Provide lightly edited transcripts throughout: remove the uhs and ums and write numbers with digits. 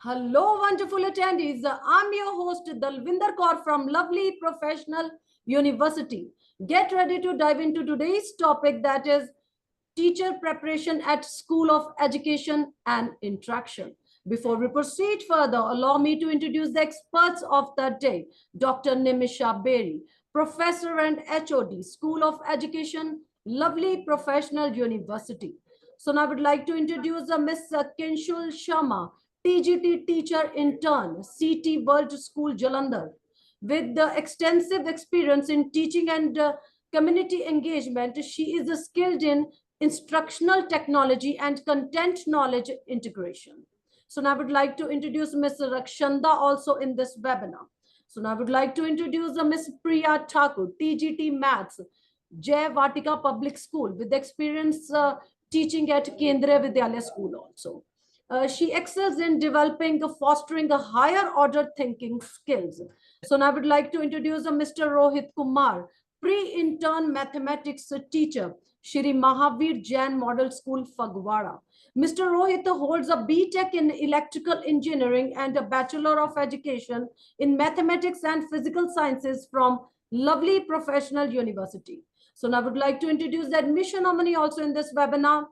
Hello, wonderful attendees. I'm your host, Dalvinder Kaur from Lovely Professional University. Get ready to dive into today's topic, that is teacher preparation at School of Education and Interaction. Before we proceed further, allow me to introduce the experts of the day. Dr. Nimisha Berry, Professor and HOD, School of Education, Lovely Professional University. So now I would like to introduce Miss Kinshul Sharma, TGT Teacher Intern, CT World School Jalandhar. With the extensive experience in teaching and community engagement, she is skilled in instructional technology and content knowledge integration. So now I would like to introduce Ms. Rakshanda also in this webinar. So now I would like to introduce Ms. Priya Thakur, TGT Maths, Jai Vatika Public School, with experience teaching at Kendriya Vidyalaya School also. She excels in developing, fostering a higher order thinking skills. So now I would like to introduce Mr. Rohit Kumar, pre-intern mathematics teacher, Shri Mahavir Jain Model School, Fagwara. Mr. Rohit holds a B.Tech in electrical engineering and a Bachelor of Education in mathematics and physical sciences from Lovely Professional University. So now I would like to introduce the admission nominee also in this webinar,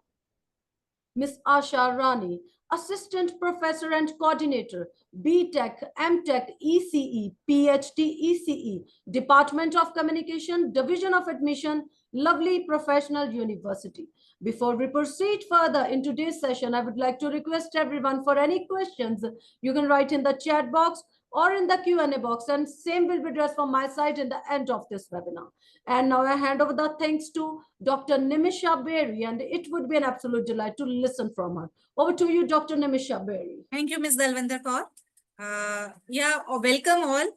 Ms. Asha Rani, Assistant Professor and Coordinator, B.Tech, M.Tech, ECE, PhD, ECE, Department of Communication, Division of Admission, Lovely Professional University. Before we proceed further in today's session, I would like to request everyone for any questions, you can write in the chat box or in the Q&A box, and same will be addressed from my side in the end of this webinar. And now I hand over the thanks to Dr. Nimisha Berry, and it would be an absolute delight to listen from her. Over to you, Dr. Nimisha Berry. Thank you, Ms. Dalvinder Kaur. Welcome all.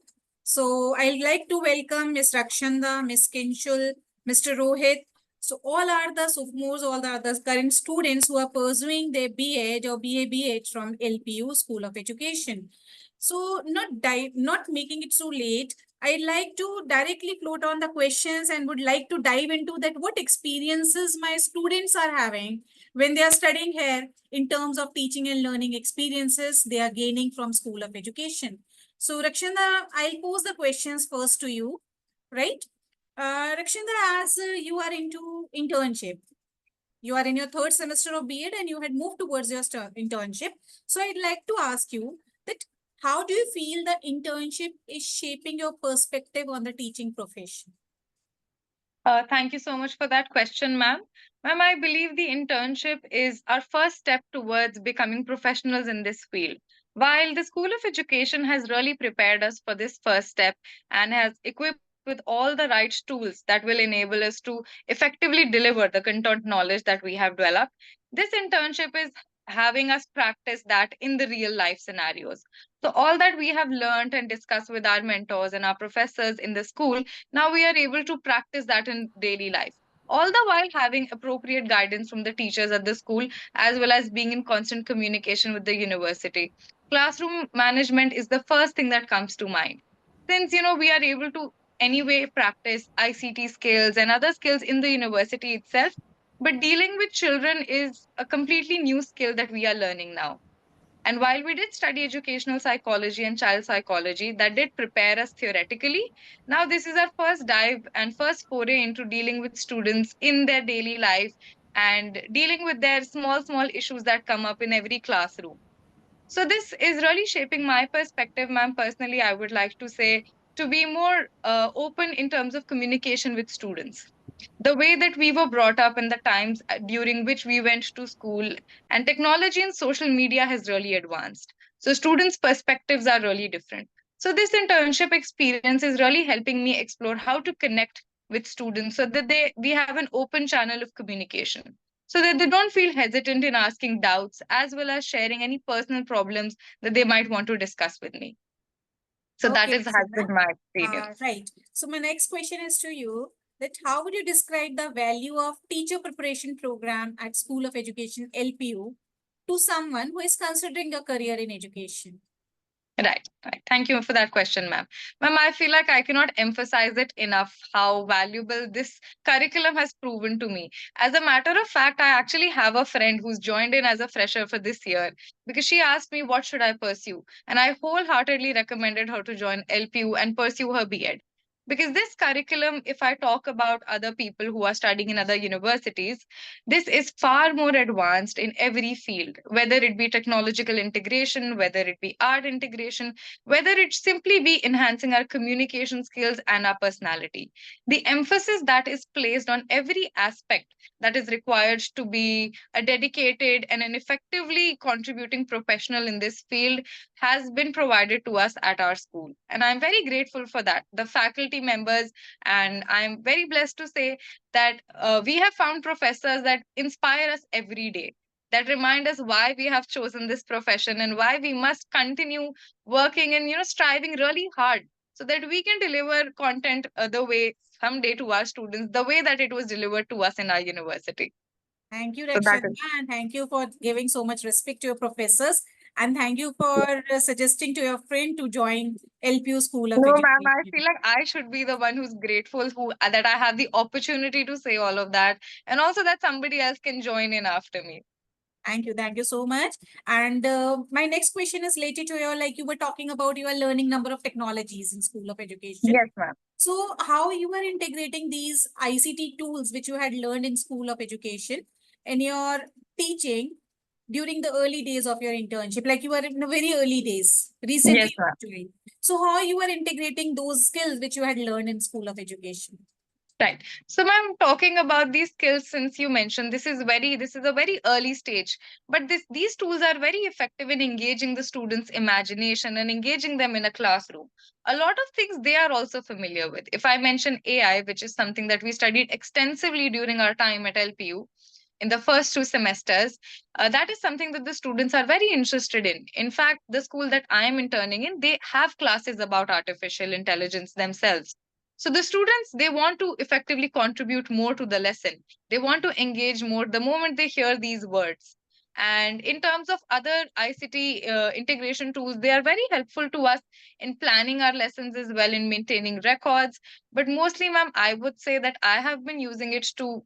So I'd like to welcome Ms. Rakshanda, Ms. Kinshul, Mr. Rohit. So all are the sophomores, all are the current students who are pursuing their B.Ed or BA/BH from LPU, School of Education. So not making it so late, I'd like to directly float on the questions and would like to dive into that what experiences my students are having when they are studying here in terms of teaching and learning experiences they are gaining from School of Education. So Rakshanda, I'll pose the questions first to you, right? Rakshanda, as you are into internship, you are in your third semester of B.Ed and you had moved towards your internship. So I'd like to ask you that how do you feel the internship is shaping your perspective on the teaching profession? Thank you so much for that question, ma'am. Ma'am, I believe the internship is our first step towards becoming professionals in this field. While the School of Education has really prepared us for this first step and has equipped us with all the right tools that will enable us to effectively deliver the content knowledge that we have developed, this internship is having us practice that in the real life scenarios. So, all that we have learned and discussed with our mentors and our professors in the school, now we are able to practice that in daily life, all the while having appropriate guidance from the teachers at the school, as well as being in constant communication with the university. Classroom management is the first thing that comes to mind, since we are able to anyway practice ICT skills and other skills in the university itself, but dealing with children is a completely new skill that we are learning now. And while we did study educational psychology and child psychology, that did prepare us theoretically. Now, this is our first dive and first foray into dealing with students in their daily life and dealing with their small issues that come up in every classroom. So, this is really shaping my perspective, ma'am. Personally, I would like to say to be more open in terms of communication with students, the way that we were brought up in the times during which we went to school, and technology and social media has really advanced, so students perspectives are really different. So this internship experience is really helping me explore how to connect with students so that we have an open channel of communication, so that they don't feel hesitant in asking doubts as well as sharing any personal problems that they might want to discuss with me. So that Okay, has been my experience. right. So my next question is to you that how would you describe the value of teacher preparation program at School of Education LPU to someone who is considering a career in education? Right, right. Thank you for that question, ma'am. Ma'am, I feel like I cannot emphasize it enough how valuable this curriculum has proven to me. As a matter of fact, I actually have a friend who's joined in as a fresher for this year because she asked me what should I pursue, and I wholeheartedly recommended her to join LPU and pursue her B.Ed. Because this curriculum, if I talk about other people who are studying in other universities, this is far more advanced in every field, whether it be technological integration, whether it be art integration, whether it simply be enhancing our communication skills and our personality. The emphasis that is placed on every aspect that is required to be a dedicated and an effectively contributing professional in this field has been provided to us at our school. And I'm very grateful for that. The faculty members, and I'm very blessed to say that we have found professors that inspire us every day, that remind us why we have chosen this profession and why we must continue working and striving really hard so that we can deliver content the way someday to our students the way that it was delivered to us in our university. Thank you, So that Rakshanda, is. and thank you for giving so much respect to your professors. And thank you for suggesting to your friend to join LPU School of No, ma'am, I Education. feel like I should be the one who's grateful who that I have the opportunity to say all of that, and also that somebody else can join in after me. Thank you. Thank you so much. And my next question is related to your, like you were talking about your learning number of technologies in School of Education. Yes, ma'am. So how you are integrating these ICT tools which you had learned in School of Education in your teaching during the early days of your internship, like you were in the very early days, Yes, recently ma'am. joined. So how you are integrating those skills which you had learned in School of Education? Right. So, ma'am, talking about these skills, since you mentioned this is a very early stage, but these tools are very effective in engaging the students' imagination and engaging them in a classroom. A lot of things they are also familiar with. If I mention AI, which is something that we studied extensively during our time at LPU in the first 2 semesters, that is something that the students are very interested in. In fact, the school that I am interning in, they have classes about artificial intelligence themselves. So the students, they want to effectively contribute more to the lesson. They want to engage more the moment they hear these words. And in terms of other ICT integration tools, they are very helpful to us in planning our lessons as well, in maintaining records. But mostly, ma'am, I would say that I have been using it to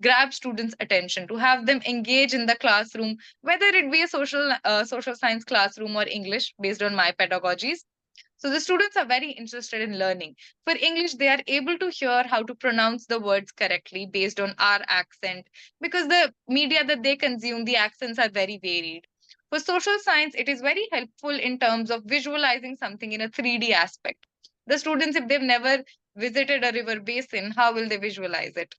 grab students' attention, to have them engage in the classroom, whether it be a social science classroom or English, based on my pedagogies. So the students are very interested in learning. For English, they are able to hear how to pronounce the words correctly based on our accent, because the media that they consume, the accents are very varied. For social science, it is very helpful in terms of visualizing something in a 3D aspect. The students, if they've never visited a river basin, how will they visualize it?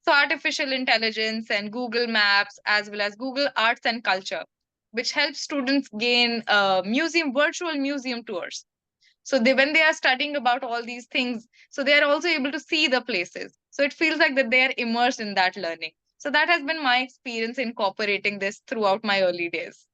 So artificial intelligence and Google Maps, as well as Google Arts and Culture, which helps students gain virtual museum tours. So when they are studying about all these things, so they are also able to see the places, so it feels like that they are immersed in that learning. So that has been my experience incorporating this throughout my early days.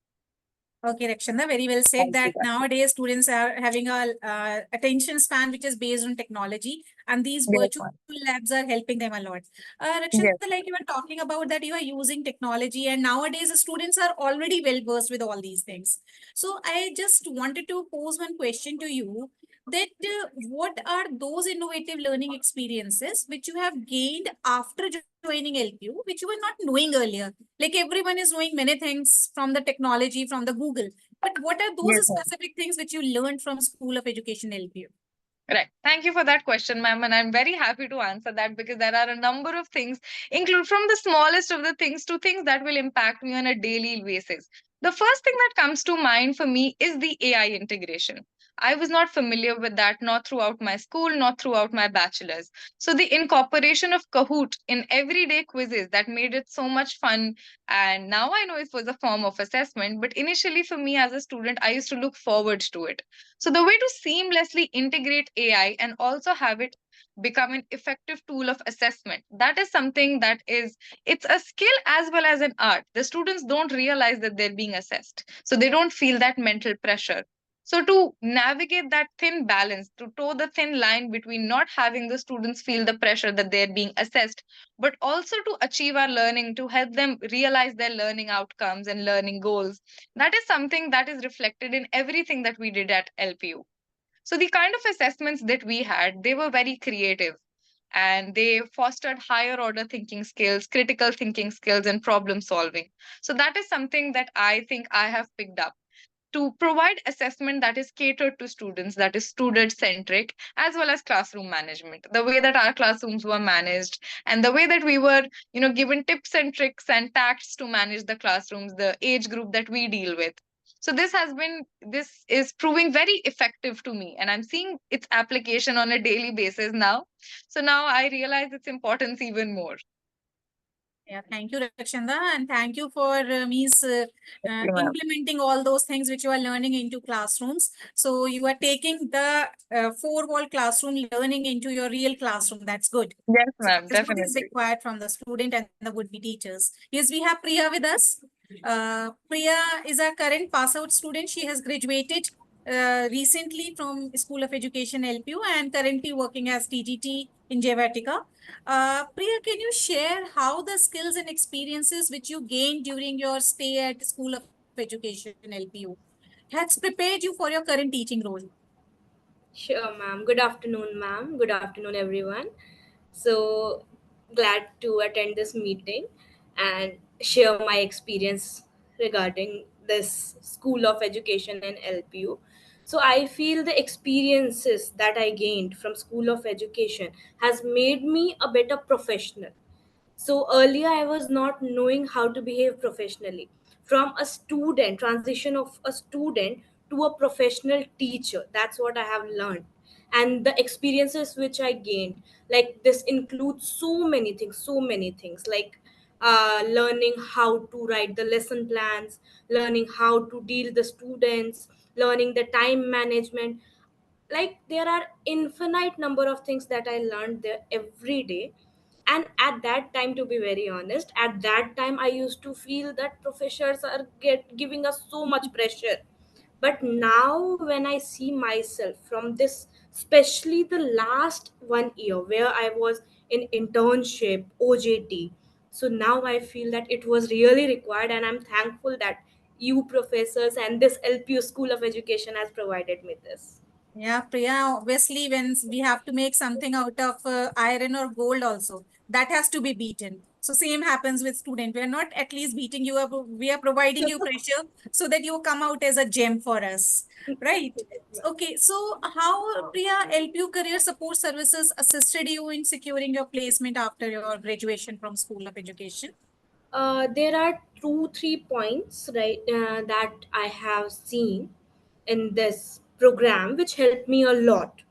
Okay, Rakshanda, very well said Thank you, that ma'am. nowadays students are having a attention span which is based on technology, and these Yes, virtual ma'am. labs are helping them a lot. Yes, Rakshanda, like you were talking about that you are using technology, and nowadays the students are already well versed with all these things. So I just wanted to pose one question to you, that what are those innovative learning experiences which you have gained after joining LPU, which you were not knowing earlier? Like everyone is knowing many things from the technology, from the Google, but what are those yes, ma'am. specific things which you learned from School of Education LPU? Right. Thank you for that question, ma'am. And I'm very happy to answer that because there are a number of things, include from the smallest of the things to things that will impact me on a daily basis. The first thing that comes to mind for me is the AI integration. I was not familiar with that, not throughout my school, not throughout my bachelor's. So the incorporation of Kahoot in everyday quizzes, that made it so much fun. And now I know it was a form of assessment, but initially for me as a student, I used to look forward to it. So the way to seamlessly integrate AI and also have it become an effective tool of assessment, that is something that is, it's a skill as well as an art. The students don't realize that they're being assessed. So they don't feel that mental pressure. So, to navigate that thin balance, to toe the thin line between not having the students feel the pressure that they're being assessed, but also to achieve our learning, to help them realize their learning outcomes and learning goals, that is something that is reflected in everything that we did at LPU. So, the kind of assessments that we had, they were very creative and they fostered higher order thinking skills, critical thinking skills, and problem solving. So, that is something that I think I have picked up to provide assessment that is catered to students, that is student centric, as well as classroom management, the way that our classrooms were managed and the way that we were, given tips and tricks and tacts to manage the classrooms, the age group that we deal with. So this is proving very effective to me, and I'm seeing its application on a daily basis now. So now I realize its importance even more. Yeah, thank you, Rakshanda, and thank you for Thank you, ma'am. implementing all those things which you are learning into classrooms. So you are taking the four-wall classroom learning into your real classroom. That's good. Yes, So ma'am, that is what is definitely. required from the student and the would-be teachers. Yes, we have Priya with us. Priya is a current pass-out student. She has graduated recently from School of Education LPU and currently working as TGT in Javatika. Priya, can you share how the skills and experiences which you gained during your stay at School of Education LPU has prepared you for your current teaching role? Sure, ma'am. Good afternoon, ma'am. Good afternoon, everyone. So glad to attend this meeting and share my experience regarding this School of Education and LPU. So I feel the experiences that I gained from School of Education has made me a better professional. So earlier I was not knowing how to behave professionally. From a student, transition of a student to a professional teacher, that's what I have learned. And the experiences which I gained, like this includes so many things, like learning how to write the lesson plans, learning how to deal the students, learning the time management. Like there are infinite number of things that I learned there every day. And at that time, to be very honest, at that time I used to feel that professors are giving us so much pressure. But now when I see myself from this, especially the last 1 year where I was in internship OJT, so now I feel that it was really required, and I'm thankful that you professors and this LPU School of Education has provided me this. Yeah, Priya, obviously, when we have to make something out of iron or gold also, that has to be beaten. So same happens with student. We are not at least beating you up. We are providing you pressure so that you come out as a gem for us, right? Okay, so how, Priya, LPU Career Support Services assisted you in securing your placement after your graduation from School of Education? There are 2 3 points, right, that I have seen in this program which helped me a lot.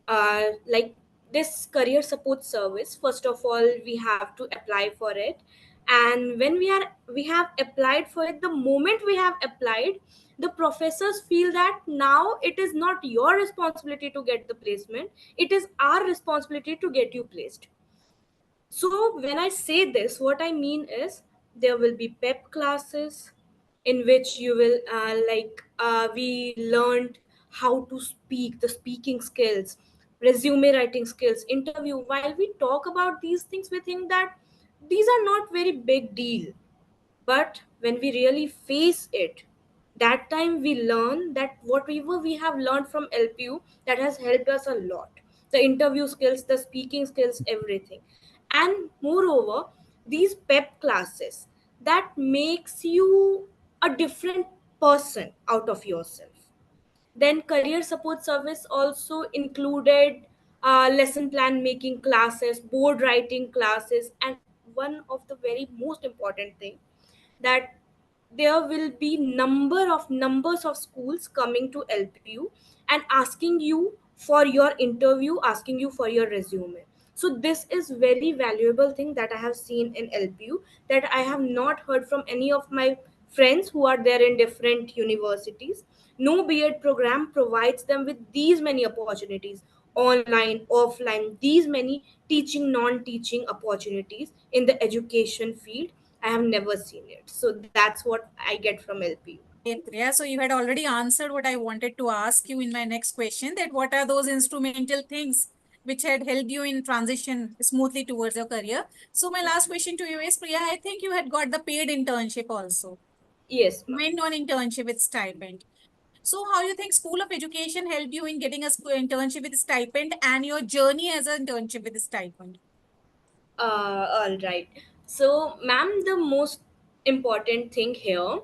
Like this career support service, first of all we have to apply for it, and when we have applied for it, the moment we have applied, the professors feel that now it is not your responsibility to get the placement, it is our responsibility to get you placed. So when I say this, what I mean is there will be PEP classes in which you will we learned how to speak, the speaking skills, resume writing skills, interview. While we talk about these things, we think that these are not very big deal, but when we really face it, that time we learn that whatever we have learned from LPU, that has helped us a lot. The interview skills, the speaking skills, everything. And moreover, these PEP classes, that makes you a different person out of yourself. Then career support service also included lesson plan making classes, board writing classes, and one of the very most important thing, that there will be numbers of schools coming to LPU and asking you for your interview, asking you for your resume. So this is very valuable thing that I have seen in LPU, that I have not heard from any of my friends who are there in different universities. No B.Ed program provides them with these many opportunities, online, offline, these many teaching, non-teaching opportunities in the education field. I have never seen it. So that's what I get from LPU. Okay, Priya, so you had already answered what I wanted to ask you in my next question, that what are those instrumental things which had helped you in transition smoothly towards your career. So my last question to you is, Priya, I think you had got the paid internship also. Yes, ma'am. Went on internship with stipend. So how you think School of Education helped you in getting a internship with stipend and your journey as an internship with stipend? All right. So, ma'am, the most important thing here,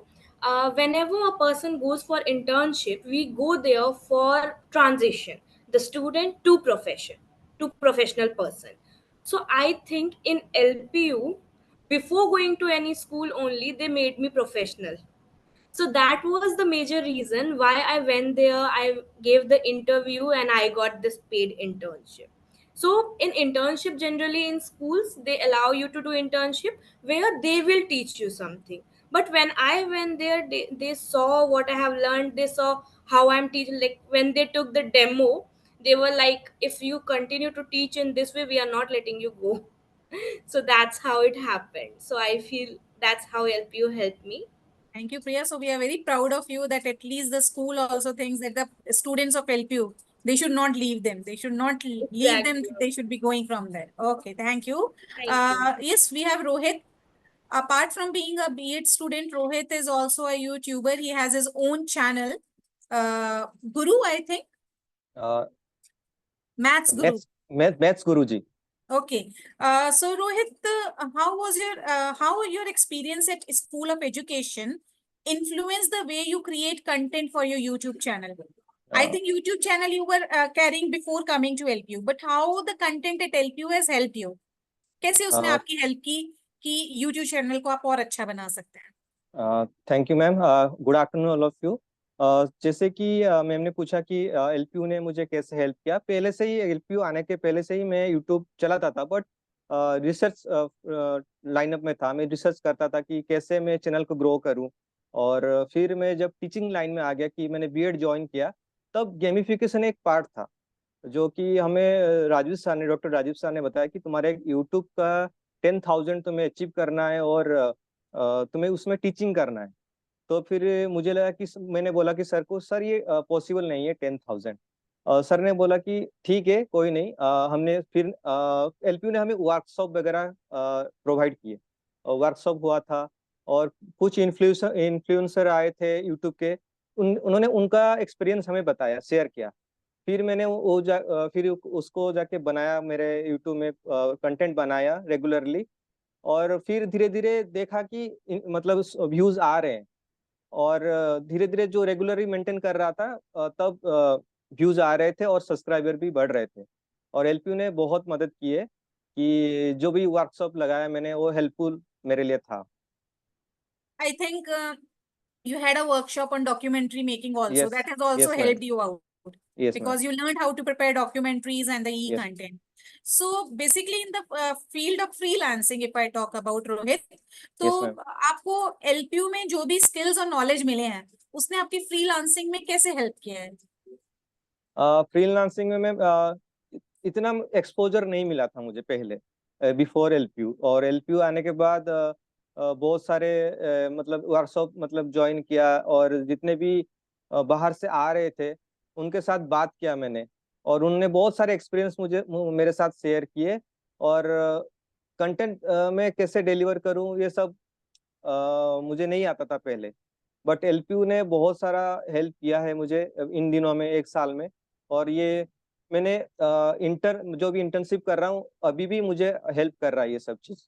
whenever a person goes for internship, we go there for transition, the student to profession, to professional person. So, I think in LPU, before going to any school only, they made me professional. So that was the major reason why I went there. I gave the interview and I got this paid internship. So in internship, generally in schools they allow you to do internship where they will teach you something. But when I went there, they saw what I have learned. They saw how I'm teaching. Like when they took the demo, they were like, if you continue to teach in this way, we are not letting you go. So that's how it happened. So I feel that's how LPU helped me. Thank you, Priya. So we are very proud of you that at least the school also thinks that the students of LPU, they should not leave them. They should not leave them. Exactly. They should be going from there. Okay, thank you. Thank you. Yes, we have Rohit. Apart from being a B.Ed student, Rohit is also a YouTuber. He has his own channel. Guru, I think. Maths Guru. Maths Guruji. Okay. So Rohit, how your experience at School of Education influenced the way you create content for your YouTube channel? I Uh, think YouTube channel you were carrying before coming to LPU, but how the content at LPU has helped you? कैसे उसने uh, आपकी help की कि YouTube channel को आप और अच्छा बना सकते हैं? Thank you ma'am, good afternoon all of you. जैसे कि मैम ने पूछा कि एलपीयू ने मुझे कैसे हेल्प किया। पहले से ही एलपीयू आने के पहले से ही मैं यूट्यूब चलाता था, बट रिसर्च लाइनअप में था। मैं रिसर्च करता था कि कैसे मैं चैनल को ग्रो करूं। और फिर मैं जब टीचिंग लाइन में आ गया कि मैंने बीएड ज्वाइन किया, तब गेमिफिकेशन एक पार्ट था जो कि हमें राजीव सर ने, डॉक्टर राजीव सर ने बताया कि तुम्हारे यूट्यूब का 10,000 तुम्हें अचीव करना है और तुम्हें उसमें टीचिंग करना है। तो फिर मुझे लगा कि मैंने बोला कि सर को, सर ये पॉसिबल नहीं है 10,000। सर ने बोला कि ठीक है कोई नहीं। हमने फिर एलपीयू ने हमें वर्कशॉप वगैरह प्रोवाइड किए। वर्कशॉप हुआ था और कुछ इन्फ्लुएंसर आए थे यूट्यूब के। उन्होंने उनका एक्सपीरियंस हमें बताया, शेयर किया। फिर मैंने फिर उसको जाके बनाया, मेरे यूट्यूब में कंटेंट बनाया रेगुलरली। और फिर धीरे धीरे देखा कि मतलब व्यूज आ रहे हैं। और धीरे धीरे जो रेगुलरली मेंटेन कर रहा था, तब व्यूज आ रहे थे और सब्सक्राइबर भी बढ़ रहे थे। और एलपीयू ने बहुत मदद की है कि जो भी वर्कशॉप लगाया मैंने, वो हेल्पफुल मेरे लिए था। I think you had a workshop on documentary making also. Yes, That has also yes ma'am, helped you out yes ma'am, because you learned how to prepare documentaries and the yes, e-content. So basically in the field of freelancing, if I talk about Rohit, तो yes ma'am. आपको LPU में जो भी skills और knowledge मिले हैं, उसने आपकी freelancing में कैसे help किया है? फ्रीलांसिंग में मैं इतना एक्सपोजर नहीं मिला था मुझे पहले, बिफोर एलपीयू। और एलपीयू आने के बाद बहुत सारे मतलब वर्कशॉप मतलब ज्वाइन किया। और जितने भी बाहर से आ रहे थे उनके साथ बात किया मैंने, और उनने बहुत सारे एक्सपीरियंस मेरे साथ शेयर किए। और कंटेंट मैं कैसे डिलीवर करूं ये सब मुझे नहीं आता था पहले। बट एलपीयू ने बहुत सारा हेल्प किया है मुझे इन दिनों में, एक साल में। और ये मैंने जो भी इंटर्नशिप कर रहा हूँ अभी भी मुझे हेल्प कर रहा है ये सब चीज।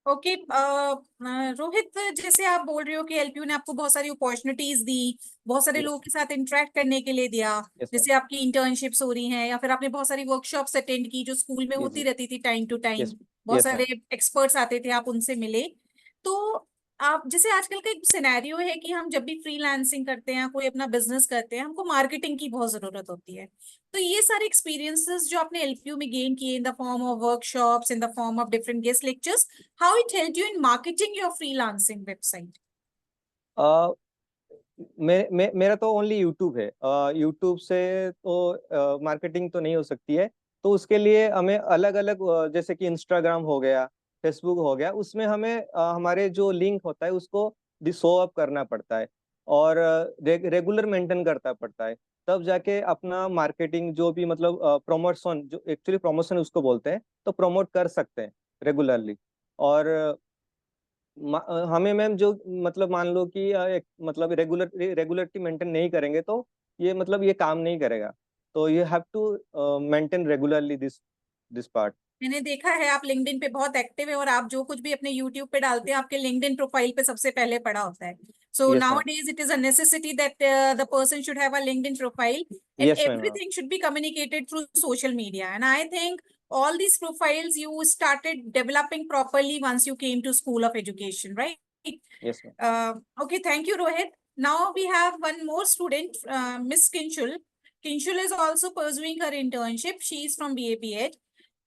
ओके रोहित, जैसे आप बोल रहे हो कि एलपीयू ने आपको बहुत सारी अपॉर्चुनिटीज दी, बहुत सारे यस, लोगों के साथ इंटरेक्ट करने के लिए दिया, यस मैम, जैसे आपकी इंटर्नशिप्स हो रही हैं या फिर आपने बहुत सारी वर्कशॉप्स अटेंड की जो स्कूल में जी होती जी, रहती थी टाइम टू टाइम, यस, बहुत यस मैम। सारे एक्सपर्ट्स आते थे, आप उनसे मिले। तो आप जैसे आजकल का एक सिनेरियो है कि हम जब भी फ्रीलांसिंग करते हैं, कोई अपना बिजनेस करते हैं, हमको मार्केटिंग की बहुत जरूरत होती है। तो ये सारे एक्सपीरियंसेस जो आपने एलपीयू में गेन किए in the form of workshops, in the form of different guest lectures, how it helped you in marketing your freelancing website? मेरा तो ओनली यूट्यूब है। यूट्यूब से तो मार्केटिंग तो नहीं हो सकती है। तो उसके लिए हमें अलग अलग, जैसे कि इंस्टाग्राम हो गया, फेसबुक हो गया, उसमें हमें हमारे जो लिंक होता है उसको शो अप करना पड़ता है। और रेगुलर मेंटेन करता पड़ता है, तब जाके अपना मार्केटिंग जो भी मतलब प्रमोशन, जो एक्चुअली प्रमोशन उसको बोलते हैं, तो प्रमोट कर सकते हैं रेगुलरली। और हमें मैम जो मतलब मान लो कि एक मतलब रेगुलरिटी मेंटेन नहीं करेंगे तो ये मतलब ये काम नहीं करेगा। तो you have to maintain regularly this part. मैंने देखा है आप लिंक्डइन पे बहुत एक्टिव है और आप जो कुछ भी अपने यूट्यूब पे डालते हैं आपके लिंक्डइन प्रोफाइल पे सबसे पहले पड़ा होता है। So yes ma'am. nowadays it is a necessity that the person should have a LinkedIn profile and yes ma'am. everything should be communicated through social media. And I think all these profiles you started developing properly once you came to School of Education, right? Yes ma'am. Okay, thank you, Rohit. Now we have one more student, Miss Kinshul. Kinshul is also pursuing her internship. She is from BABH.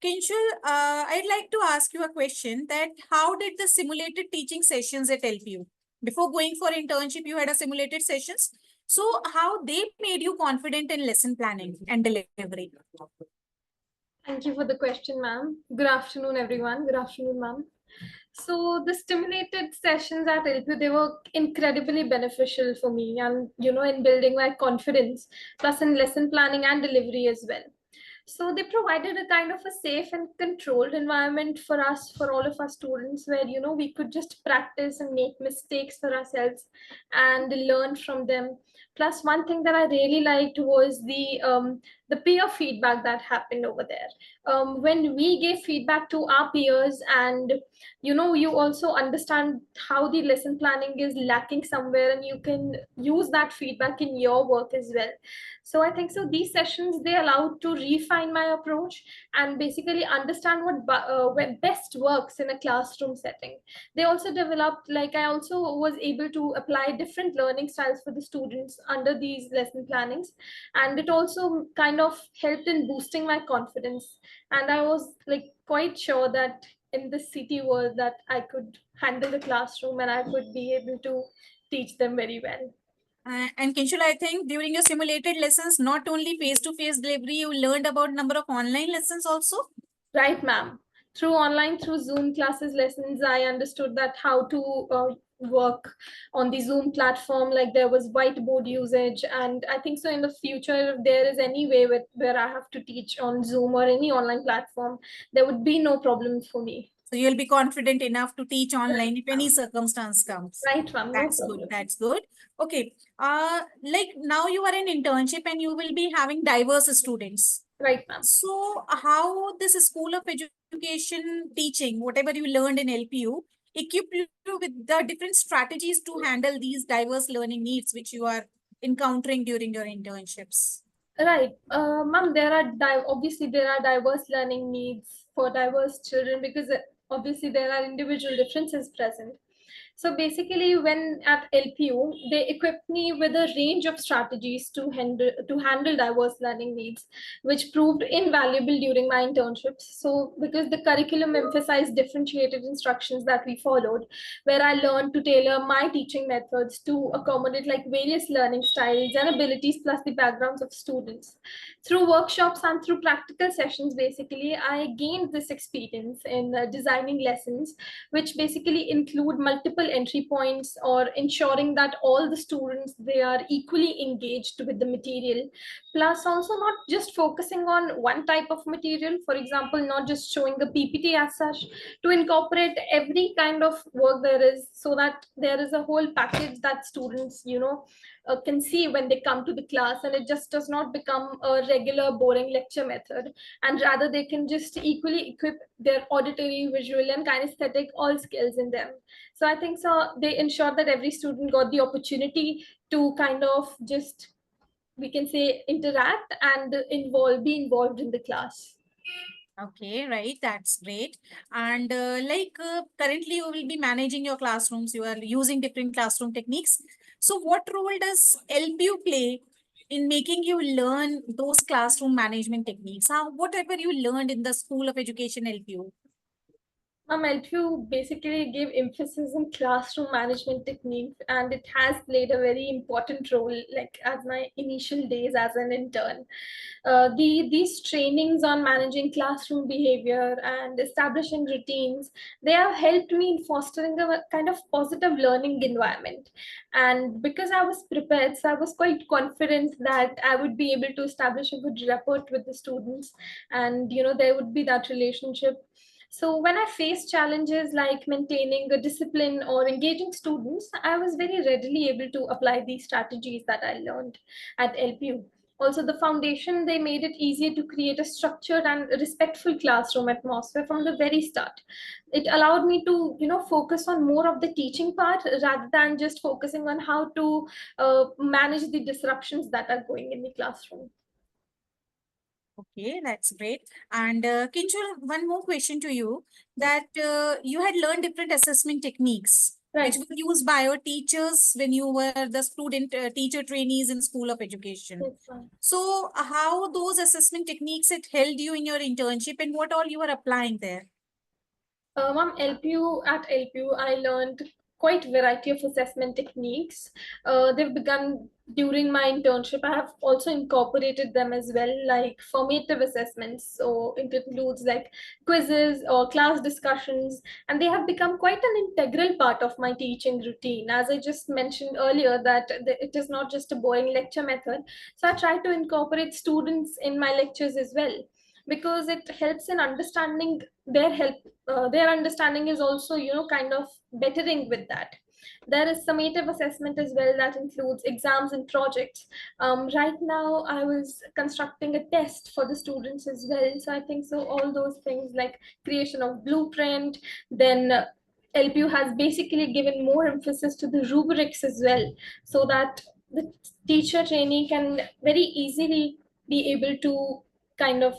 Kinshul, I'd like to ask you a question that how did the simulated teaching sessions at help you? Before going for internship, you had a simulated sessions. So how they made you confident in lesson planning and delivery? Thank you for the question, ma'am. Good afternoon, everyone. Good afternoon, ma'am. So the stimulated sessions at LPU, they were incredibly beneficial for me and, in building my confidence, plus in lesson planning and delivery as well. So they provided a kind of a safe and controlled environment for us, for all of our students, where, we could just practice and make mistakes for ourselves and learn from them. Plus, one thing that I really liked was the peer feedback that happened over there. When we gave feedback to our peers, and you also understand how the lesson planning is lacking somewhere, and you can use that feedback in your work as well. So I think so these sessions, they allowed to refine my approach and basically understand what best works in a classroom setting. They also developed, like, I also was able to apply different learning styles for the students under these lesson plannings, and it also kind of helped in boosting my confidence. And I was like quite sure that in this city world that I could handle the classroom and I could be able to teach them very well. And Kinshul, I think during your simulated lessons, not only face-to-face delivery, you learned about number of online lessons also. Right, ma'am. Through online, through Zoom classes lessons, I understood that how to work on the Zoom platform. Like there was whiteboard usage, and I think so in the future, if there is any way where I have to teach on Zoom or any online platform, there would be no problem for me. So you'll be confident enough to teach online if any circumstance comes. Right, ma'am. No That's problem. good. That's good. Okay. Like now you are in internship and you will be having diverse students. Right, ma'am. So how this School of Education teaching, whatever you learned in LPU, equip you with the different strategies to handle these diverse learning needs which you are encountering during your internships? Right, ma'am. Obviously there are diverse learning needs for diverse children because obviously there are individual differences present. So basically, when at LPU, they equipped me with a range of strategies to handle diverse learning needs, which proved invaluable during my internships. So because the curriculum emphasized differentiated instructions that we followed, where I learned to tailor my teaching methods to accommodate like various learning styles and abilities plus the backgrounds of students. Through workshops and through practical sessions, basically, I gained this experience in designing lessons, which basically include multiple entry points or ensuring that all the students, they are equally engaged with the material, plus also not just focusing on one type of material, for example, not just showing the PPT as such, to incorporate every kind of work there is, so that there is a whole package that students can see when they come to the class, and it just does not become a regular boring lecture method, and rather they can just equally equip their auditory, visual, and kinesthetic all skills in them. So I think so they ensure that every student got the opportunity to kind of just, we can say, interact and be involved in the class. Okay, right. That's great. And currently you will be managing your classrooms. You are using different classroom techniques. So what role does LPU play in making you learn those classroom management techniques? Whatever you learned in the School of Education LPU. LPU basically gave emphasis in classroom management techniques, and it has played a very important role, like as my initial days as an intern. These trainings on managing classroom behavior and establishing routines, they have helped me in fostering a kind of positive learning environment. And because I was prepared, so I was quite confident that I would be able to establish a good rapport with the students, and there would be that relationship. So when I faced challenges like maintaining a discipline or engaging students, I was very readily able to apply these strategies that I learned at LPU. Also, the foundation, they made it easier to create a structured and respectful classroom atmosphere from the very start. It allowed me to, focus on more of the teaching part rather than just focusing on how to manage the disruptions that are going in the classroom. Okay, that's great. And Kinshul, one more question to you, that you had learned different assessment techniques Right. which were used by your teachers when you were the student teacher trainees in School of Education. Yes, ma'am. So how those assessment techniques had held you in your internship and what all you were applying there? At LPU, I learned quite variety of assessment techniques. They've begun during my internship. I have also incorporated them as well, like formative assessments. So it includes like quizzes or class discussions, and they have become quite an integral part of my teaching routine. As I just mentioned earlier, that it is not just a boring lecture method. So I try to incorporate students in my lectures as well, because it helps in understanding their understanding is also kind of bettering with that. There is summative assessment as well that includes exams and projects. Right now I was constructing a test for the students as well, so I think so all those things like creation of blueprint. Then LPU has basically given more emphasis to the rubrics as well, so that the teacher trainee can very easily be able to kind of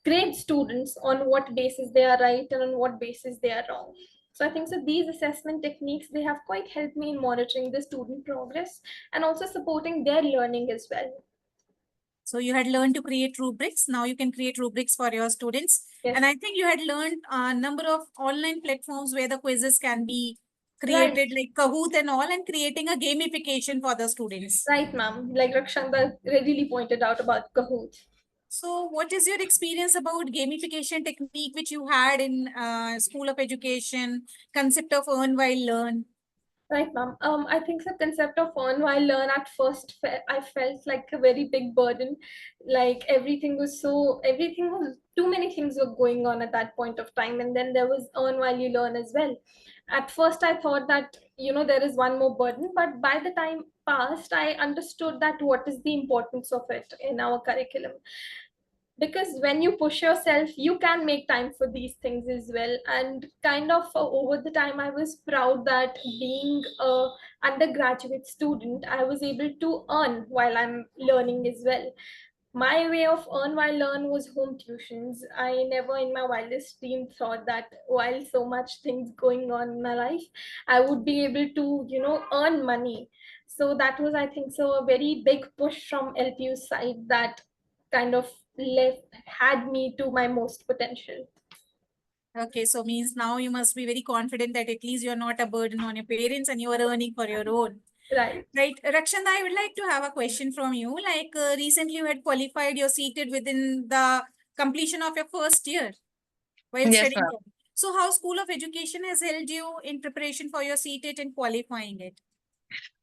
grade students on what basis they are right and on what basis they are wrong. So I think so these assessment techniques, they have quite helped me in monitoring the student progress and also supporting their learning as well. So you had learned to create rubrics. Now you can create rubrics for your students. Yes. And I think you had learned a number of online platforms where the quizzes can be created, like Kahoot and all, and creating a gamification for the students. Right, ma'am. Like Rakshanda readily pointed out about Kahoot. So what is your experience about gamification technique which you had in School of Education, concept of earn while learn? Right, ma'am. I think the concept of earn while learn at first, I felt like a very big burden. Like everything was, too many things were going on at that point of time. And then there was earn while you learn as well. At first, I thought that, there is one more burden. But by the time passed, I understood that what is the importance of it in our curriculum, because when you push yourself you can make time for these things as well. And kind of over the time I was proud that being a undergraduate student I was able to earn while I'm learning as well. My way of earn while learn was home tuitions. I never in my wildest dream thought that while so much things going on in my life I would be able to earn money. So that was, I think so, a very big push from LPU side that kind of left had me to my most potential. Okay, so means now you must be very confident that at least you're not a burden on your parents and you are earning for your own. Right. Right. Rakshanda, I would like to have a question from you. Like recently you had qualified, you're seated within the completion of your first year while Yes, studying. ma'am. So how School of Education has helped you in preparation for your CTET and qualifying it?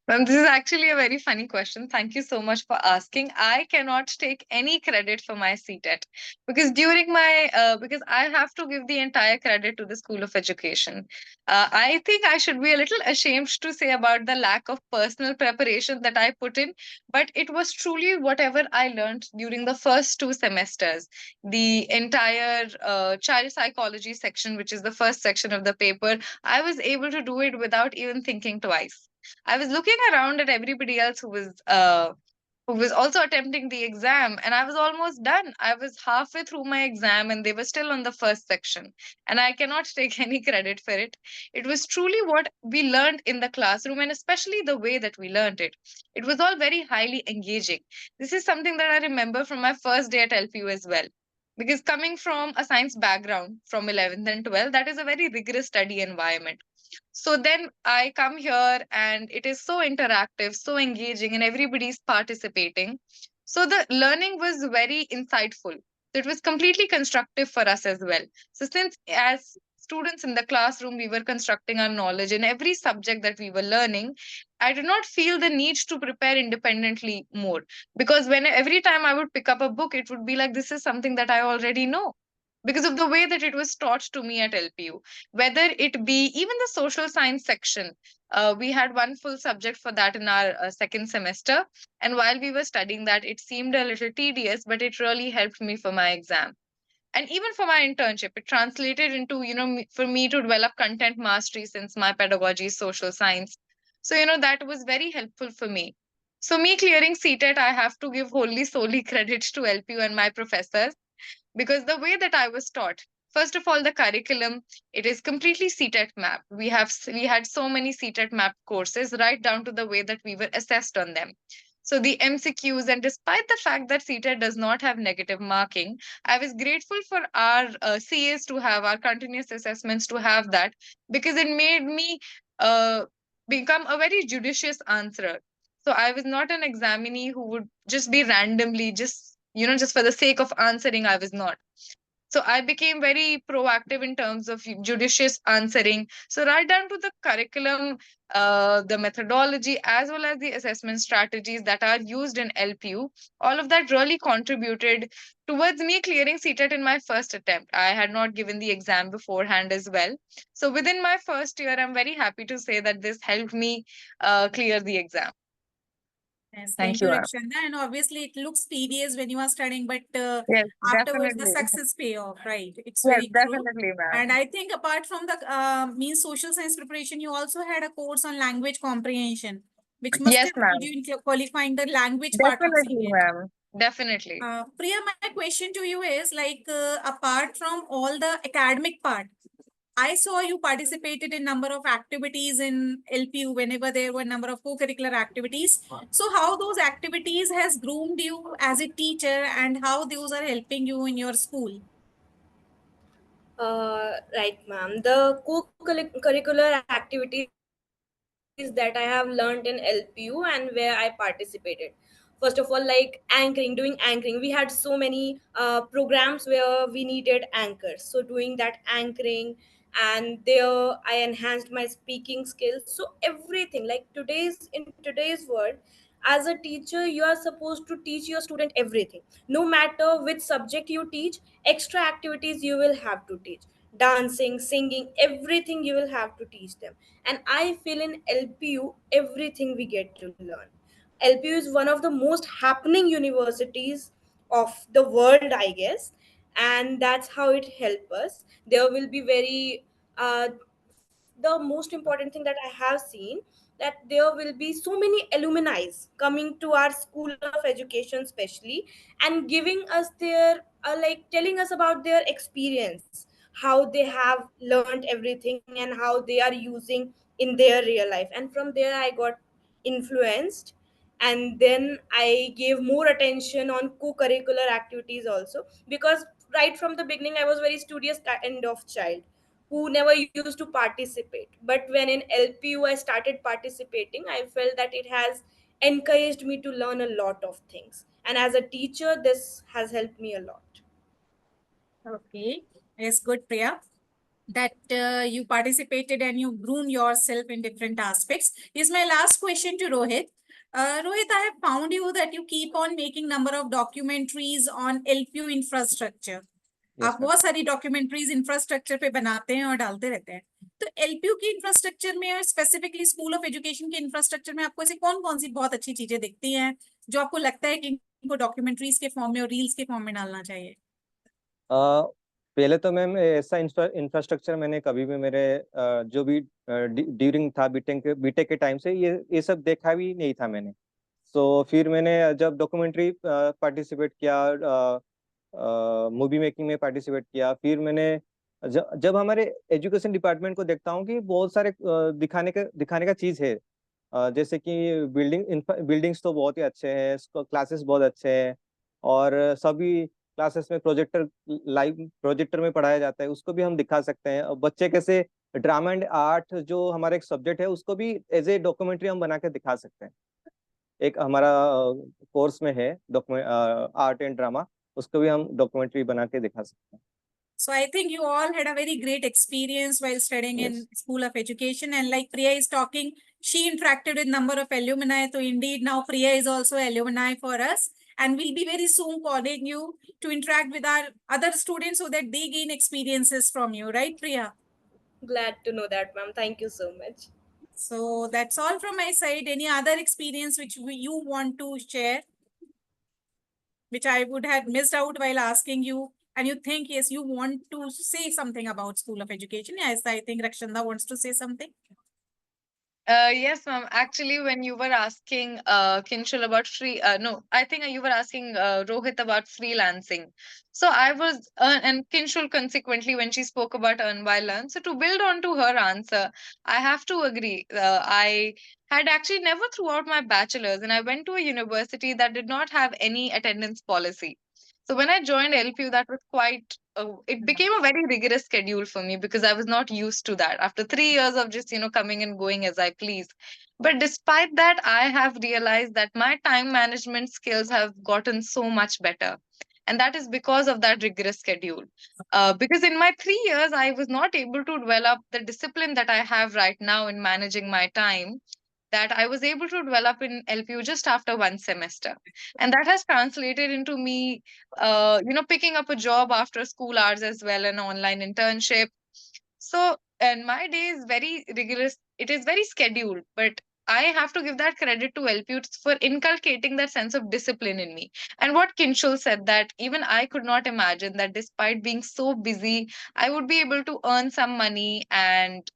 Ma'am, this is actually a very funny question. Thank you so much for asking. I cannot take any credit for my CTET because because I have to give the entire credit to the School of Education. I think I should be a little ashamed to say about the lack of personal preparation that I put in, but it was truly whatever I learned during the first 2 semesters. The entire child psychology section, which is the first section of the paper, I was able to do it without even thinking twice. I was looking around at everybody else who was also attempting the exam, and I was almost done. I was halfway through my exam and they were still on the first section, and I cannot take any credit for it. It was truly what we learned in the classroom, and especially the way that we learned it. It was all very highly engaging. This is something that I remember from my first day at LPU as well. Because coming from a science background from 11th and 12th, that is a very rigorous study environment. So then I come here and it is so interactive, so engaging, and everybody's participating. So the learning was very insightful. So it was completely constructive for us as well. So since as students in the classroom, we were constructing our knowledge in every subject that we were learning, I did not feel the need to prepare independently more. Because when every time I would pick up a book, it would be like, this is something that I already know because of the way that it was taught to me at LPU. Whether it be even the social science section, we had one full subject for that in our second semester. And while we were studying that, it seemed a little tedious, but it really helped me for my exam. And even for my internship, it translated into, for me to develop content mastery since my pedagogy is social science. So, that was very helpful for me. So, me clearing CTET, I have to give wholly solely credit to LPU and my professors because the way that I was taught, first of all, the curriculum, it is completely CTET mapped. We had so many CTET mapped courses, right down to the way that we were assessed on them. So the MCQs, and despite the fact that CTET does not have negative marking, I was grateful for our CAs to have our continuous assessments to have that because it made me become a very judicious answerer. So I was not an examinee who would just be randomly just for the sake of answering. I was not. So I became very proactive in terms of judicious answering. So right down to the curriculum, the methodology, as well as the assessment strategies that are used in LPU, all of that really contributed towards me clearing CTET in my first attempt. I had not given the exam beforehand as well. So within my first year, I'm very happy to say that this helped me clear the exam. Yes, Thank thank you, you. Rakshanda. And obviously, it looks tedious when you are studying, but Yes, afterwards, the definitely. success pay off, right? It's Yes, very true. definitely, ma'am. And I think apart from the means social science preparation, you also had a course on language comprehension, which must Yes, have helped ma'am. you in qualifying the language part of Definitely, CTET. ma'am. Definitely. Priya, my question to you is like, apart from all the academic part, I saw you participated in number of activities in LPU whenever there were number of co-curricular activities. So how those activities has groomed you as a teacher and how those are helping you in your school? Right, ma'am. The co-curricular activities that I have learned in LPU and where I participated. First of all, like anchoring, doing anchoring. We had so many programs where we needed anchors. So doing that anchoring, and there I enhanced my speaking skills. So everything, like today's world, as a teacher, you are supposed to teach your student everything, no matter which subject you teach. Extra activities you will have to teach, dancing, singing, everything you will have to teach them. And I feel in LPU everything we get to learn. LPU is one of the most happening universities of the world, I guess, and that's how it helps us. There will be very the most important thing that I have seen, that there will be so many alumni coming to our school of education, especially, and giving us their like telling us about their experience, how they have learned everything and how they are using in their real life. And from there I got influenced, and then I gave more attention on co-curricular activities also, because right from the beginning I was very studious kind of child who never used to participate. But when in LPU I started participating, I felt that it has encouraged me to learn a lot of things. And as a teacher, this has helped me a lot. Okay, yes, good, Priya. That you participated and you groom yourself in different aspects. Is my last question to Rohit. Rohit, I have found you that you keep on making number of documentaries on LPU infrastructure. Yes, आप ma'am. बहुत सारी documentaries infrastructure पे बनाते हैं और डालते रहते हैं. तो एलपीयू की इंफ्रास्ट्रक्चर में और स्पेसिफिकली स्कूल ऑफ एजुकेशन के इंफ्रास्ट्रक्चर में आपको ऐसी कौन कौन सी बहुत अच्छी चीजें दिखती हैं जो आपको लगता है कि इनको डॉक्यूमेंट्रीज के फॉर्म में और रील्स के फॉर्म में डालना चाहिए? पहले तो मैम ऐसा इंफ्रास्ट्रक्चर मैंने कभी भी मेरे जो भी ड्यूरिंग था बीटेक के टाइम से ये सब देखा भी नहीं था मैंने. सो फिर मैंने जब डॉक्यूमेंट्री पार्टिसिपेट किया, मूवी मेकिंग में पार्टिसिपेट किया, फिर मैंने जब हमारे एजुकेशन डिपार्टमेंट को देखता हूँ कि बहुत सारे दिखाने का चीज़ है. जैसे कि बिल्डिंग्स तो बहुत ही अच्छे हैं, क्लासेस बहुत अच्छे हैं, और सभी क्लासेस में प्रोजेक्टर लाइव प्रोजेक्टर में पढ़ाया जाता है उसको भी हम दिखा सकते हैं। और बच्चे कैसे ड्रामा एंड आर्ट जो हमारा एक सब्जेक्ट है उसको भी एज ए डॉक्यूमेंट्री हम बना के दिखा सकते हैं। एक हमारा कोर्स में है डॉक्यूमेंट आर्ट एंड ड्रामा, उसको भी हम डॉक्यूमेंट्री बना के दिखा सकते हैं। So I think you all had a very great experience while studying in School of Education, and like Priya is talking, she interacted with number of alumni. So indeed now Priya is also alumni for us, and we'll be very soon calling you to interact with our other students so that they gain experiences from you, right, Priya? Glad to know that, ma'am. Thank you so much. So that's all from my side. Any other experience which you want to share, which I would have missed out while asking you, and you think, yes, you want to say something about School of Education? Yes, I think Rakshanda wants to say something. Yes, ma'am. Actually, when you were asking Kinshul about no, I think you were asking Rohit about freelancing. So I was, and Kinshul consequently, when she spoke about earn while learn. So to build on to her answer, I have to agree. I had actually never throughout my bachelor's, and I went to a university that did not have any attendance policy. So when I joined LPU, that was quite, it became a very rigorous schedule for me because I was not used to that after 3 years of just, coming and going as I please. But despite that, I have realized that my time management skills have gotten so much better. And that is because of that rigorous schedule. Because in my 3 years, I was not able to develop the discipline that I have right now in managing my time that I was able to develop in LPU just after one semester. And that has translated into me, picking up a job after school hours as well, an online internship. So, and my day is very rigorous. It is very scheduled, but I have to give that credit to LPU for inculcating that sense of discipline in me. And what Kinshul said, that even I could not imagine that despite being so busy, I would be able to earn some money and,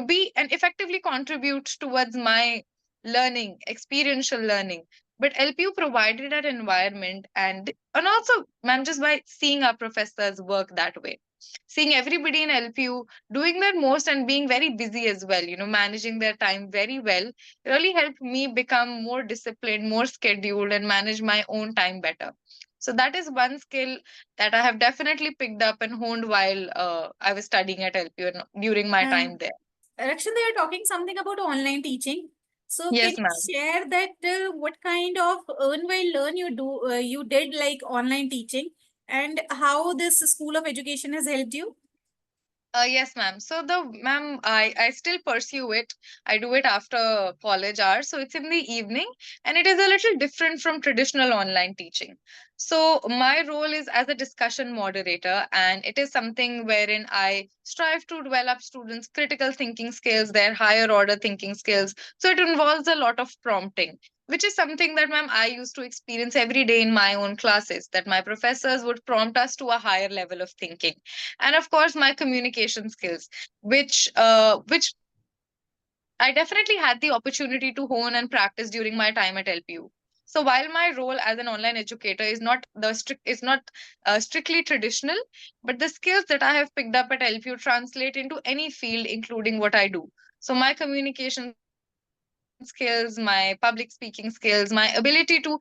be and effectively contribute towards my learning, experiential learning. But LPU provided that environment, and also, ma'am, just by seeing our professors work that way, seeing everybody in LPU doing their most and being very busy as well, managing their time very well, really helped me become more disciplined, more scheduled, and manage my own time better. So that is one skill that I have definitely picked up and honed while I was studying at LPU and during my time there. Rakshanda, they are talking something about online teaching. So can Yes, you ma'am. share that what kind of earn while learn you did like online teaching, and how this School of Education has helped you? Yes, ma'am. So I still pursue it. I do it after college hours. So it's in the evening and it is a little different from traditional online teaching. So my role is as a discussion moderator, and it is something wherein I strive to develop students' critical thinking skills, their higher order thinking skills. So it involves a lot of prompting, which is something that, ma'am, I used to experience every day in my own classes, that my professors would prompt us to a higher level of thinking. And of course, my communication skills, which I definitely had the opportunity to hone and practice during my time at LPU. So while my role as an online educator is not strictly traditional, but the skills that I have picked up at LPU translate into any field, including what I do. So my communication skills, my public speaking skills, my ability to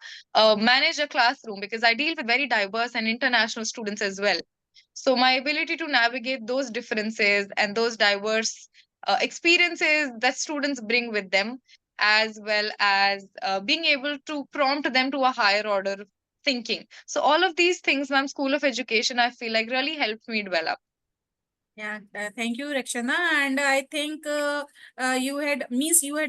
manage a classroom, because I deal with very diverse and international students as well. So my ability to navigate those differences and those diverse experiences that students bring with them, as well as being able to prompt them to a higher order thinking. So all of these things, ma'am, School of Education, I feel like really helped me develop. Yeah, thank you, Rakshana. And I think you had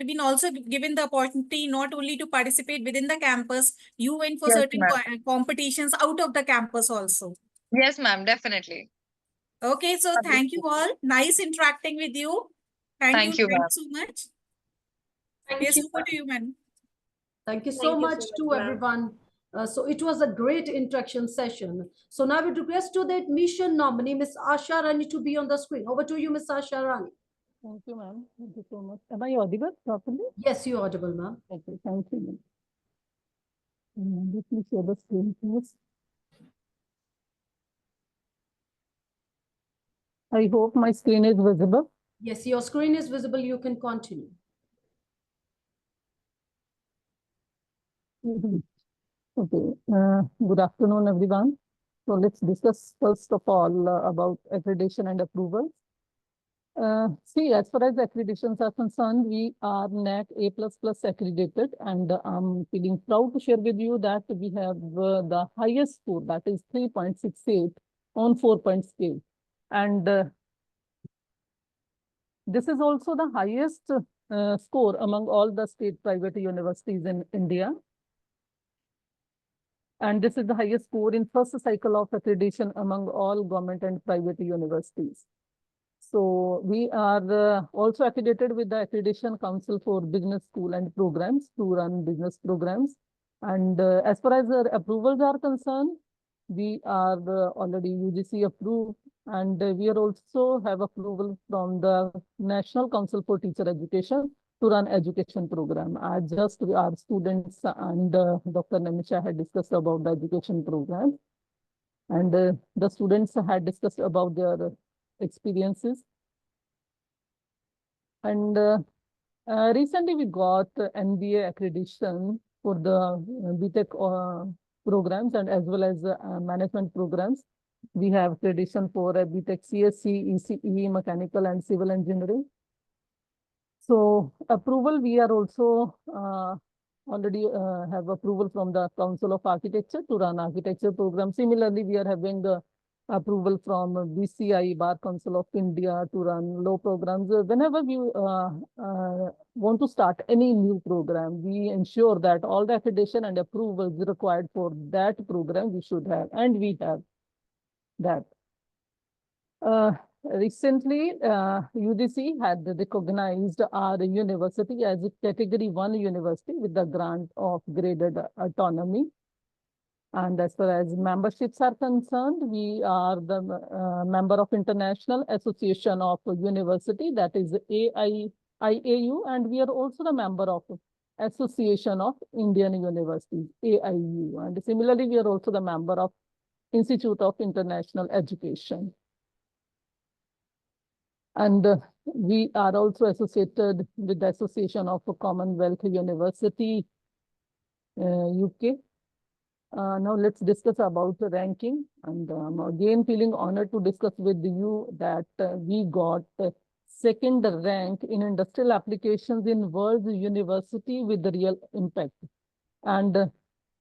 been also given the opportunity not only to participate within the campus, you went for Yes, certain ma'am. competitions out of the campus also. Yes, ma'am, definitely. Okay, so thank you all. Nice interacting with you. Thank you. Thank you, Thank ma'am. you so much. Thank Yes, you. over to you, man. Thank you so Thank you much so to much, ma'am. everyone. So it was a great interaction session. So now we request to the admission nominee, Miss Asha Rani, to be on the screen. Over to you, Miss Asha Rani. Thank you, ma'am. Thank you so much. Am I audible properly? Yes, you're audible, ma'am. Okay, thank you, ma'am. Let me share the screen, please. I hope my screen is visible. Yes, your screen is visible. You can continue. Okay. Good afternoon, everyone. So let's discuss first of all about accreditation and approvals. See, as far as accreditations are concerned, we are NAC A++ accredited, and I'm feeling proud to share with you that we have the highest score, that is 3.68 on 4-point scale. And this is also the highest score among all the state private universities in India. And this is the highest score in first cycle of accreditation among all government and private universities. So we are also accredited with the Accreditation Council for Business School and Programs to run business programs. And as far as the approvals are concerned, we are already UGC approved, and we are also have approval from the National Council for Teacher Education to run education program. Just our students and Dr. Namisha had discussed about the education program, and the students had discussed about their experiences. And recently we got NBA accreditation for the BTech programs and as well as management programs. We have accreditation for BTech CSC, ECE, mechanical and civil engineering. So approval, we are also already have approval from the Council of Architecture to run architecture program. Similarly, we are having the approval from BCI, Bar Council of India, to run law programs. Whenever we want to start any new program, we ensure that all the accreditation and approvals required for that program we should have, and we have that. Recently, UGC had recognized our university as a Category 1 university with the grant of graded autonomy. And as far as memberships are concerned, we are the member of International Association of University, that is IAU, and we are also the member of Association of Indian Universities, AIU. And similarly, we are also the member of Institute of International Education. And we are also associated with the Association of Commonwealth University, UK. Now let's discuss about the ranking. And I'm again feeling honored to discuss with you that we got second rank in industrial applications in World University with the real impact. And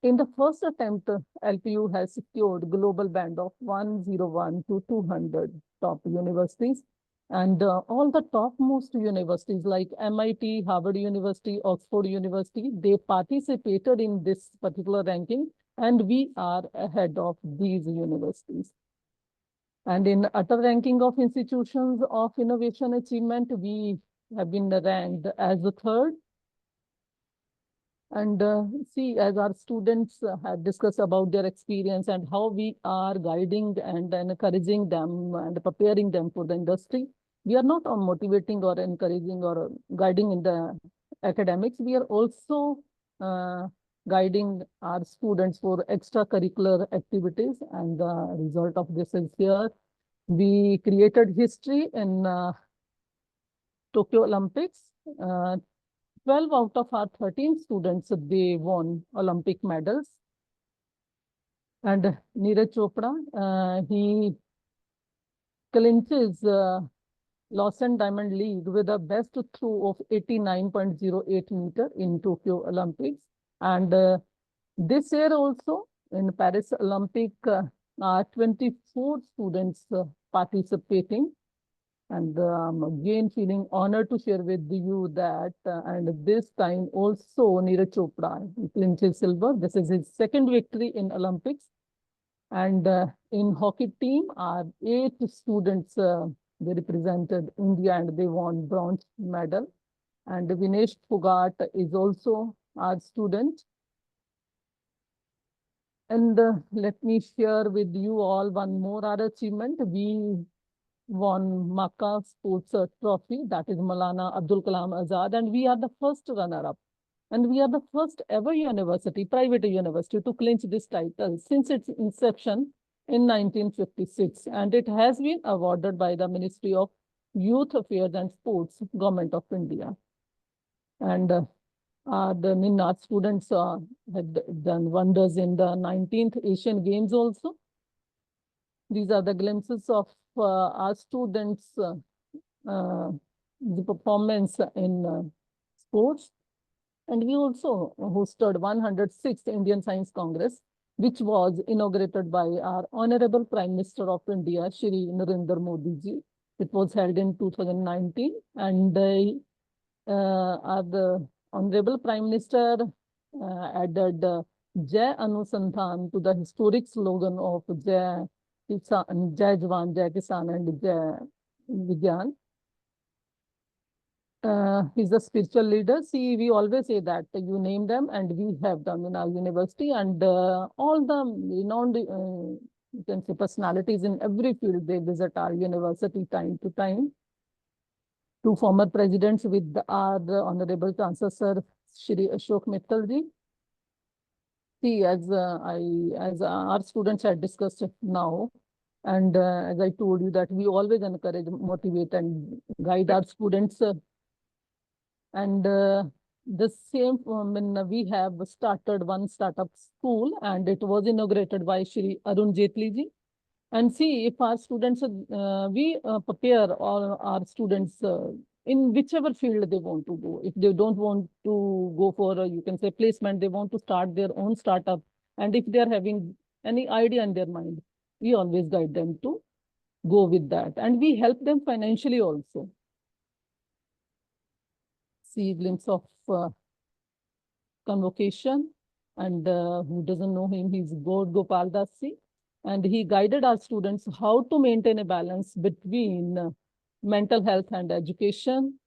in the first attempt, LPU has secured global band of 101 to 200 top universities. And all the topmost universities like MIT, Harvard University, Oxford University, they participated in this particular ranking, and we are ahead of these universities. And in utter ranking of institutions of innovation achievement, we have been ranked as the third. And see, as our students had discussed about their experience and how we are guiding and encouraging them and preparing them for the industry, we are not motivating or encouraging or guiding in the academics. We are also guiding our students for extracurricular activities. And the result of this is here. We created history in Tokyo Olympics. 12 out of our 13 students, they won Olympic medals. And Neeraj Chopra, he clinches Lausanne Diamond League with a best throw of 89.08 meter in Tokyo Olympics. And this year also in Paris Olympic, 24 students participating. And I'm again feeling honored to share with you that, and this time also Neeraj Chopra clinches silver. This is his second victory in Olympics. And in hockey team, our 8 students, they represented India and they won bronze medal. And Vinesh Phogat is also our student. And let me share with you all one more our achievement. We won Makkah Sports Trophy, that is Maulana Abdul Kalam Azad, and we are the first runner-up. And we are the first ever university, private university, to clinch this title since its inception in 1956. And it has been awarded by the Ministry of Youth Affairs and Sports, Government of India. And the Ninnath students had done wonders in the 19th Asian Games also. These are the glimpses of our students' the performance in sports. And we also hosted 106th Indian Science Congress, which was inaugurated by our Honorable Prime Minister of India, Shri Narendra Modi ji. It was held in 2019, and our Honorable Prime Minister added Jai Anusandhan to the historic slogan of Jai Kisan, Jai Jawan, Jai Kisan, and Jai Vigyan. He's a spiritual leader. See, we always say that you name them, and we have them in our university, and all the renowned, you can say, personalities in every field, they visit our university time to time. Two former presidents with our Honorable Chancellor Sir Shri Ashok Mittal ji. See, as our students had discussed now, and as I told you that we always encourage, motivate, and guide our students. And the same, we have started one startup school, and it was inaugurated by Shri Arun Jaitley ji. And see, if our students, we prepare all our students in whichever field they want to go. If they don't want to go for, you can say, placement, they want to start their own startup. And if they are having any idea in their mind, we always guide them to go with that. And we help them financially also. See glimpse of convocation, and who doesn't know him, he's God Gopal Das ji. And he guided our students how to maintain a balance between mental health and education.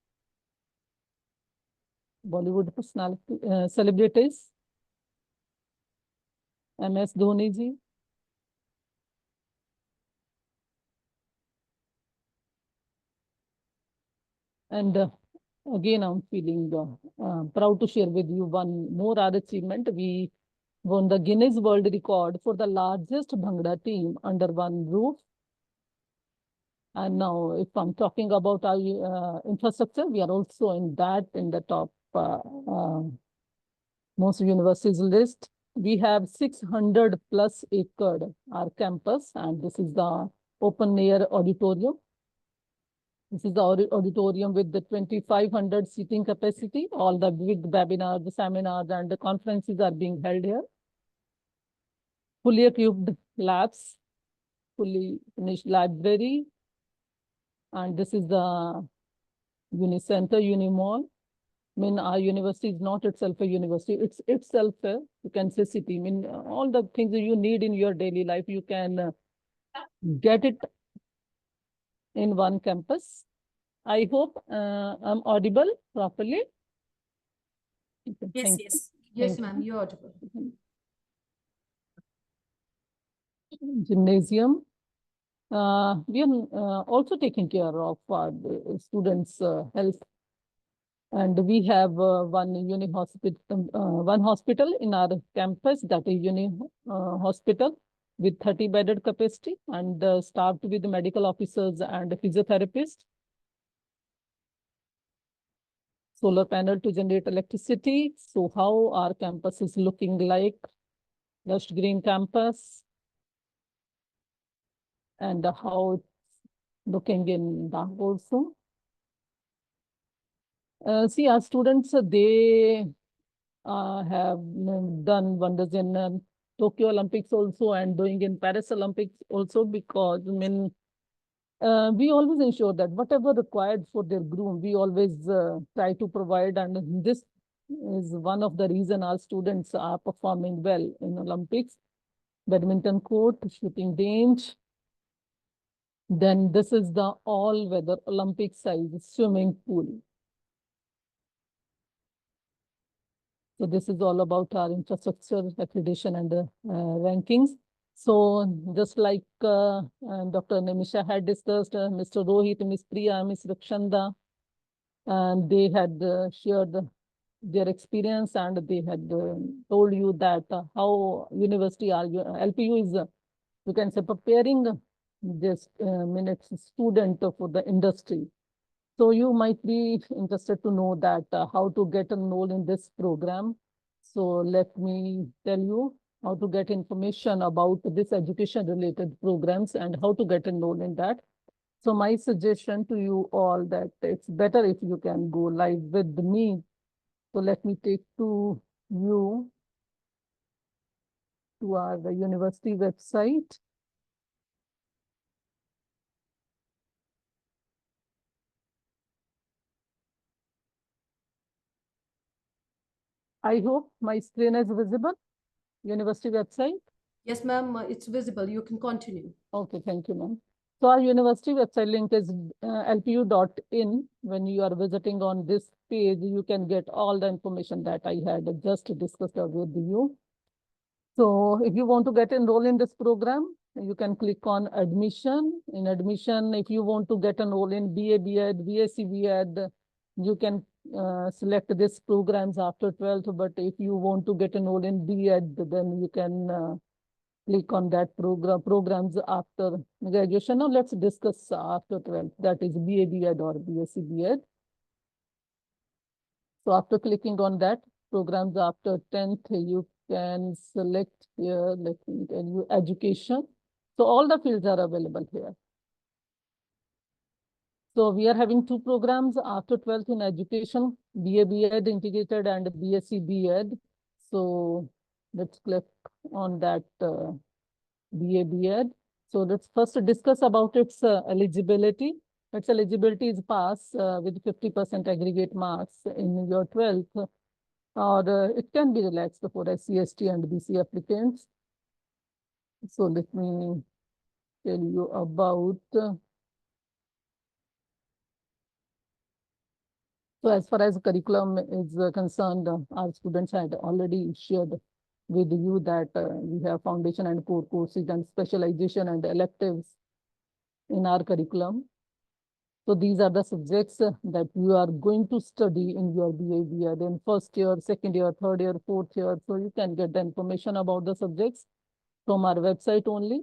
Bollywood personality, celebrities, MS Dhoni ji. And again, I'm feeling proud to share with you one more other achievement. We won the Guinness World Record for the largest Bhangra team under one roof. And now, if I'm talking about our infrastructure, we are also in the top most universities list. We have 600 plus acre our campus, and this is the open air auditorium. This is the auditorium with the 2,500 seating capacity. All the big webinars, the seminars, and the conferences are being held here. Fully equipped labs, fully finished library. And this is the Uni Center, Uni Mall. I mean, our university is not itself a university. It's itself a, you can say, city. I mean, all the things that you need in your daily life, you can get it in one campus. I hope I'm audible properly. Yes, yes. Yes, ma'am, you're audible. Gymnasium. We are also taking care of our students' health. And we have one hospital in our campus, that is Uni Hospital, with 30 bedded capacity, and staffed with medical officers and physiotherapists. Solar panel to generate electricity. So how our campus is looking like, lush green campus, and how it's looking in dark also. See, our students, they have done wonders in Tokyo Olympics also, and doing in Paris Olympics also, because I mean, we always ensure that whatever required for their groom, we always try to provide. And this is one of the reason our students are performing well in Olympics. Badminton court, shooting range. Then this is the all-weather Olympic size swimming pool. So this is all about our infrastructure, accreditation, and rankings. So just like Dr. Nimisha had discussed, Mr. Rohit, Ms. Priya, Ms. Rakshanda, and they had shared their experience, and they had told you that how university are, LPU is, you can say, preparing this minutes student for the industry. So you might be interested to know that how to get enrolled in this program. So let me tell you, how to get information about this education related programs and how to get enrolled in that. So my suggestion to you all that it's better if you can go live with me. So let me take to you to our university website. I hope my screen is visible, university website. Yes, ma'am, it's visible. You can continue. Okay, thank you, ma'am. So our university website link is lpu.in. When you are visiting on this page, you can get all the information that I had just discussed with you. So if you want to get enrolled in this program, you can click on admission. In admission, if you want to get enrolled in BA, BEd, BSc, BEd, you can select these programs after 12th. But if you want to get enrolled in BEd, then you can click on that programs after graduation. Now let's discuss after 12th, that is BA, BEd or BSc, BEd. So after clicking on that, programs after 10th, you can select here, let me tell you, education. So all the fields are available here. So we are having two programs after 12th in education, BA, BEd integrated and BSc, BEd. So let's click on that BA, BEd. So let's first discuss about its eligibility. Its eligibility is pass with 50% aggregate marks in your 12th, or it can be relaxed for SC/ST and BC applicants. So let me tell you about. So as far as curriculum is concerned, our students had already shared with you that we have foundation and core courses and specialization and electives in our curriculum. So these are the subjects that you are going to study in your BA, BEd in first year, second year, third year, fourth year. So you can get the information about the subjects from our website only.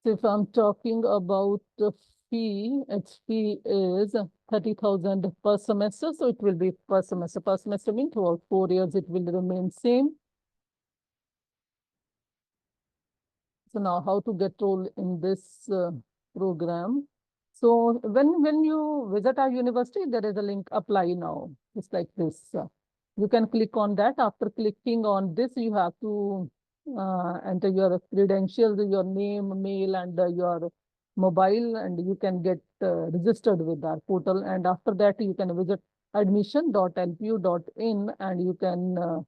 So if I'm talking about the fee, its fee is 30,000 per semester. So it will be per semester. Per semester means throughout 4 years, it will remain same. So now how to get enrolled in this program. So when you visit our university, there is a link apply now, just like this. You can click on that. After clicking on this, you have to enter your credentials, your name, mail, and your mobile, and you can get registered with our portal. And after that, you can visit admission.lpu.in and you can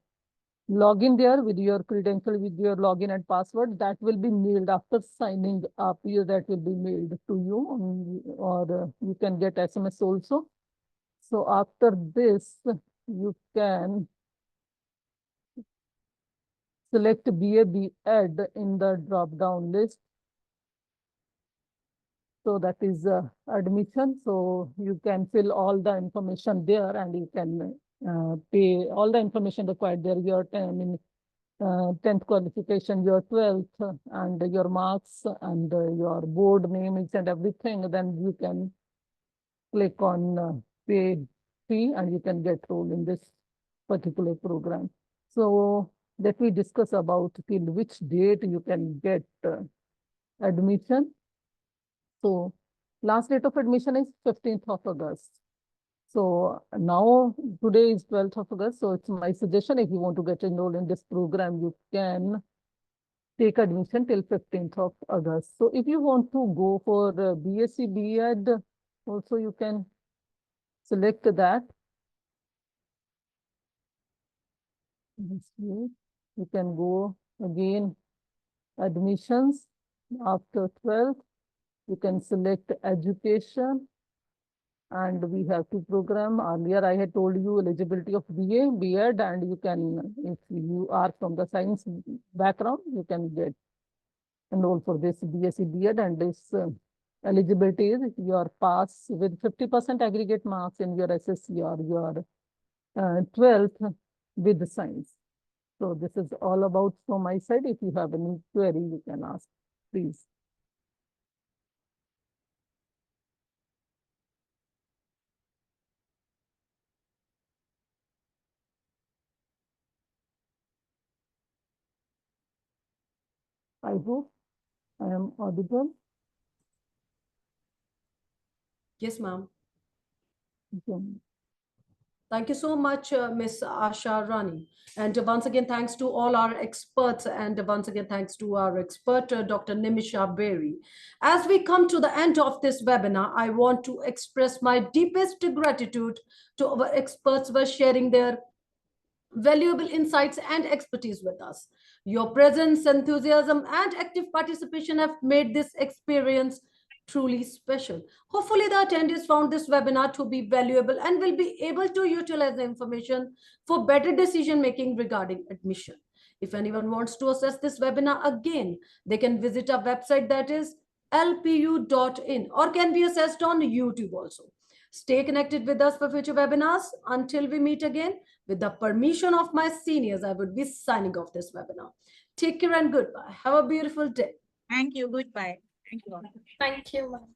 log in there with your credential, with your login and password. That will be mailed after signing up. That will be mailed to you, or you can get SMS also. So after this, you can select BA, BEd in the drop-down list. So that is admission. So you can fill all the information there and you can pay all the information required there. Your 10th qualification, your 12th, and your marks and your board name and everything. Then you can click on pay fee and you can get enrolled in this particular program. So let me discuss about till which date you can get admission. So last date of admission is 15th of August. So now today is 12th of August. So it's my suggestion, if you want to get enrolled in this program, you can take admission till 15th of August. So if you want to go for BSc, BEd, also you can select that. You can go again, admissions after 12th. You can select education. And we have two program. Earlier, I had told you eligibility of BA, BEd, and you can, if you are from the science background, you can get enroll for this BSc, BEd, and this eligibility is you are pass with 50% aggregate marks in your SSC or your 12th with the science. So this is all about from my side. If you have any query, you can ask, please. I hope I am audible. Yes, ma'am. Okay. Thank you so much, Ms. Asha Rani. And once again, thanks to all our experts. And once again, thanks to our expert, Dr. Nimisha Berry. As we come to the end of this webinar, I want to express my deepest gratitude to our experts for sharing their valuable insights and expertise with us. Your presence, enthusiasm, and active participation have made this experience truly special. Hopefully, the attendees found this webinar to be valuable and will be able to utilize the information for better decision making regarding admission. If anyone wants to access this webinar again, they can visit our website, that is lpu.in, or can be accessed on YouTube also. Stay connected with us for future webinars. Until we meet again, with the permission of my seniors, I would be signing off this webinar. Take care and goodbye. Have a beautiful day. Thank you. Goodbye. Thank you all. Thank you, ma'am.